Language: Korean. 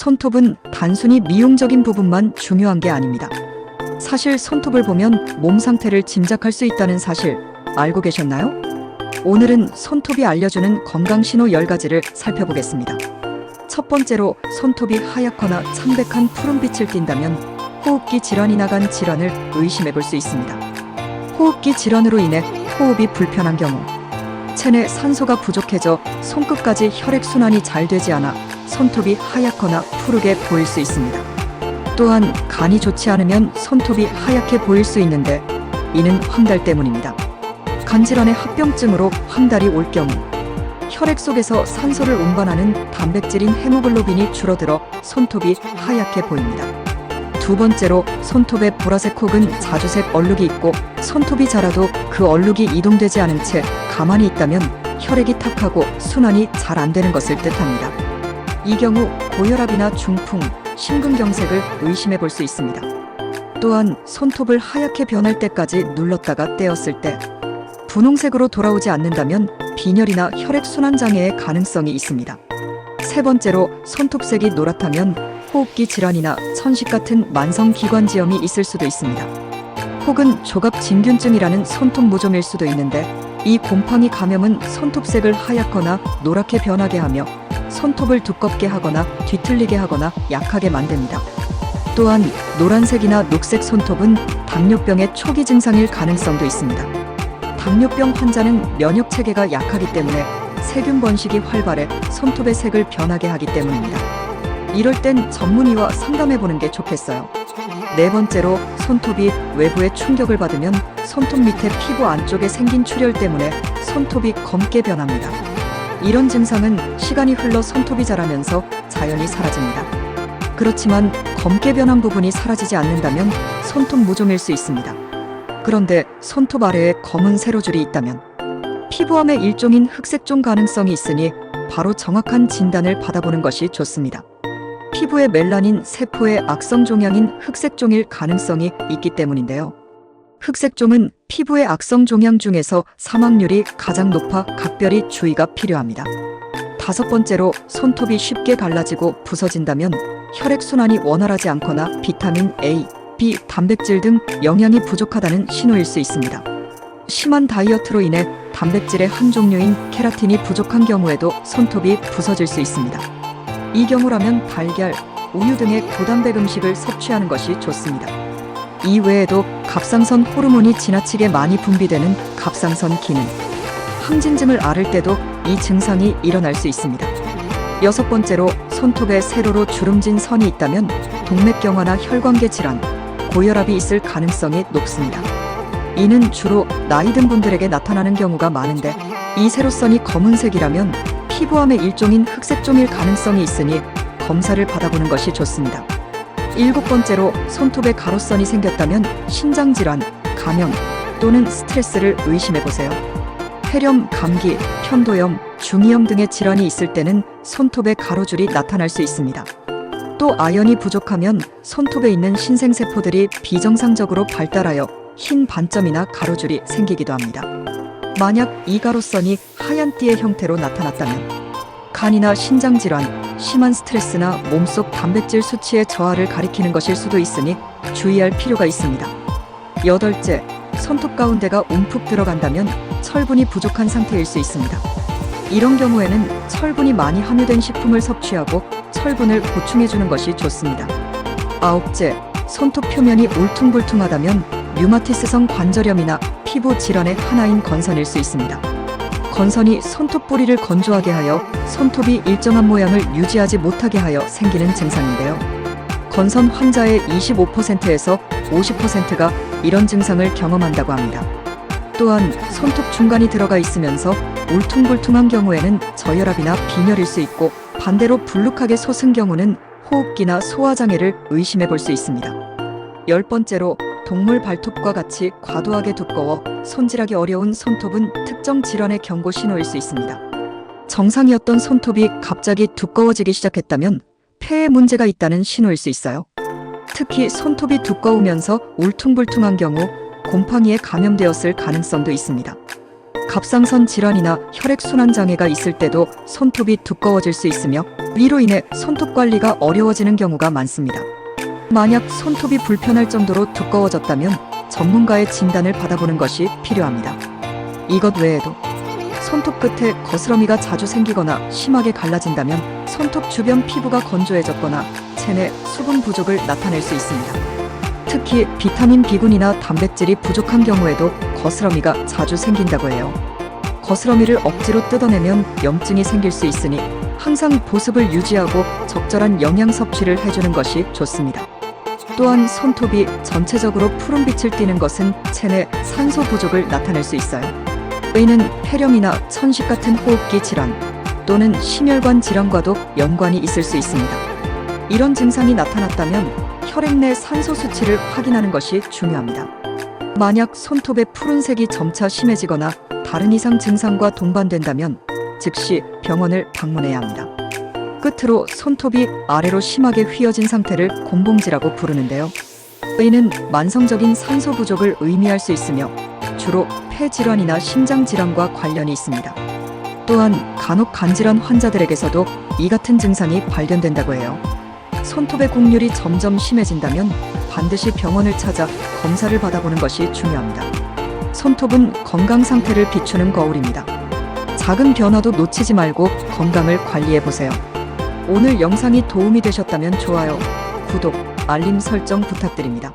손톱은 단순히 미용적인 부분만 중요한 게 아닙니다. 사실 손톱을 보면 몸 상태를 짐작할 수 있다는 사실 알고 계셨나요? 오늘은 손톱이 알려주는 건강신호 10가지를 살펴보겠습니다. 첫 번째로 손톱이 하얗거나 창백한 푸른빛을 띈다면 호흡기 질환이 나간 질환을 의심해 볼 수 있습니다. 호흡기 질환으로 인해 호흡이 불편한 경우, 체내 산소가 부족해져 손끝까지 혈액순환이 잘 되지 않아 손톱이 하얗거나 푸르게 보일 수 있습니다. 또한 간이 좋지 않으면 손톱이 하얗게 보일 수 있는데 이는 황달 때문입니다. 간질환의 합병증으로 황달이 올 경우 혈액 속에서 산소를 운반하는 단백질인 헤모글로빈이 줄어들어 손톱이 하얗게 보입니다. 두 번째로 손톱의 보라색 혹은 자주색 얼룩이 있고 손톱이 자라도 그 얼룩이 이동되지 않은 채 가만히 있다면 혈액이 탁하고 순환이 잘 안 되는 것을 뜻합니다. 이 경우 고혈압이나 중풍, 심근경색을 의심해 볼 수 있습니다. 또한 손톱을 하얗게 변할 때까지 눌렀다가 떼었을 때 분홍색으로 돌아오지 않는다면 빈혈이나 혈액순환 장애의 가능성이 있습니다. 세 번째로 손톱색이 노랗다면 호흡기 질환이나 천식 같은 만성기관지염이 있을 수도 있습니다. 혹은 조갑진균증이라는 손톱 무좀일 수도 있는데 이 곰팡이 감염은 손톱색을 하얗거나 노랗게 변하게 하며 손톱을 두껍게 하거나 뒤틀리게 하거나 약하게 만듭니다. 또한 노란색이나 녹색 손톱은 당뇨병의 초기 증상일 가능성도 있습니다. 당뇨병 환자는 면역체계가 약하기 때문에 세균 번식이 활발해 손톱의 색을 변하게 하기 때문입니다. 이럴 땐 전문의와 상담해보는 게 좋겠어요. 네 번째로 손톱이 외부의 충격을 받으면 손톱 밑에 피부 안쪽에 생긴 출혈 때문에 손톱이 검게 변합니다. 이런 증상은 시간이 흘러 손톱이 자라면서 자연히 사라집니다. 그렇지만 검게 변한 부분이 사라지지 않는다면 손톱 무좀일 수 있습니다. 그런데 손톱 아래에 검은 세로줄이 있다면 피부암의 일종인 흑색종 가능성이 있으니 바로 정확한 진단을 받아보는 것이 좋습니다. 피부의 멜라닌 세포의 악성 종양인 흑색종일 가능성이 있기 때문인데요. 흑색종은 피부의 악성 종양 중에서 사망률이 가장 높아 각별히 주의가 필요합니다. 다섯 번째로 손톱이 쉽게 갈라지고 부서진다면 혈액순환이 원활하지 않거나 비타민 A, B, 단백질 등 영양이 부족하다는 신호일 수 있습니다. 심한 다이어트로 인해 단백질의 한 종류인 케라틴이 부족한 경우에도 손톱이 부서질 수 있습니다. 이 경우라면 달걀, 우유 등의 고단백 음식을 섭취하는 것이 좋습니다. 이 외에도 갑상선 호르몬이 지나치게 많이 분비되는 갑상선 기능, 항진증을 앓을 때도 이 증상이 일어날 수 있습니다. 여섯 번째로 손톱에 세로로 주름진 선이 있다면 동맥경화나 혈관계 질환, 고혈압이 있을 가능성이 높습니다. 이는 주로 나이 든 분들에게 나타나는 경우가 많은데 이 세로선이 검은색이라면 피부암의 일종인 흑색종일 가능성이 있으니 검사를 받아보는 것이 좋습니다. 일곱 번째로 손톱에 가로선이 생겼다면 신장질환, 감염 또는 스트레스를 의심해보세요. 폐렴, 감기, 편도염, 중이염 등의 질환이 있을 때는 손톱에 가로줄이 나타날 수 있습니다. 또 아연이 부족하면 손톱에 있는 신생세포들이 비정상적으로 발달하여 흰 반점이나 가로줄이 생기기도 합니다. 만약 이 가로선이 하얀 띠의 형태로 나타났다면 간이나 심장질환, 심한 스트레스나 몸속 단백질 수치의 저하를 가리키는 것일 수도 있으니 주의할 필요가 있습니다. 여덟째, 손톱 가운데가 움푹 들어간다면 철분이 부족한 상태일 수 있습니다. 이런 경우에는 철분이 많이 함유된 식품을 섭취하고 철분을 보충해주는 것이 좋습니다. 아홉째, 손톱 표면이 울퉁불퉁하다면 류마티스성 관절염이나 피부 질환의 하나인 건선일 수 있습니다. 건선이 손톱 뿌리를 건조하게 하여 손톱이 일정한 모양을 유지하지 못하게 하여 생기는 증상인데요. 건선 환자의 25%에서 50%가 이런 증상을 경험한다고 합니다. 또한 손톱 중간이 들어가 있으면서 울퉁불퉁한 경우에는 저혈압이나 빈혈일 수 있고 반대로 불룩하게 솟은 경우는 호흡기나 소화장애를 의심해 볼 수 있습니다. 열 번째로 동물 발톱과 같이 과도하게 두꺼워 손질하기 어려운 손톱은 특정 질환의 경고 신호일 수 있습니다. 정상이었던 손톱이 갑자기 두꺼워지기 시작했다면 폐에 문제가 있다는 신호일 수 있어요. 특히 손톱이 두꺼우면서 울퉁불퉁한 경우 곰팡이에 감염되었을 가능성도 있습니다. 갑상선 질환이나 혈액순환 장애가 있을 때도 손톱이 두꺼워질 수 있으며 이로 인해 손톱 관리가 어려워지는 경우가 많습니다. 만약 손톱이 불편할 정도로 두꺼워졌다면 전문가의 진단을 받아보는 것이 필요합니다. 이것 외에도 손톱 끝에 거스러미가 자주 생기거나 심하게 갈라진다면 손톱 주변 피부가 건조해졌거나 체내 수분 부족을 나타낼 수 있습니다. 특히 비타민 B군이나 단백질이 부족한 경우에도 거스러미가 자주 생긴다고 해요. 거스러미를 억지로 뜯어내면 염증이 생길 수 있으니 항상 보습을 유지하고 적절한 영양 섭취를 해주는 것이 좋습니다. 또한 손톱이 전체적으로 푸른빛을 띠는 것은 체내 산소 부족을 나타낼 수 있어요. 이는 폐렴이나 천식 같은 호흡기 질환 또는 심혈관 질환과도 연관이 있을 수 있습니다. 이런 증상이 나타났다면 혈액 내 산소 수치를 확인하는 것이 중요합니다. 만약 손톱의 푸른색이 점차 심해지거나 다른 이상 증상과 동반된다면 즉시 병원을 방문해야 합니다. 끝으로 손톱이 아래로 심하게 휘어진 상태를 곤봉지라고 부르는데요. 이는 만성적인 산소 부족을 의미할 수 있으며 주로 폐질환이나 심장질환과 관련이 있습니다. 또한 간혹 간질환 환자들에게서도 이 같은 증상이 발견된다고 해요. 손톱의 곡률이 점점 심해진다면 반드시 병원을 찾아 검사를 받아보는 것이 중요합니다. 손톱은 건강 상태를 비추는 거울입니다. 작은 변화도 놓치지 말고 건강을 관리해보세요. 오늘 영상이 도움이 되셨다면 좋아요, 구독, 알림 설정 부탁드립니다.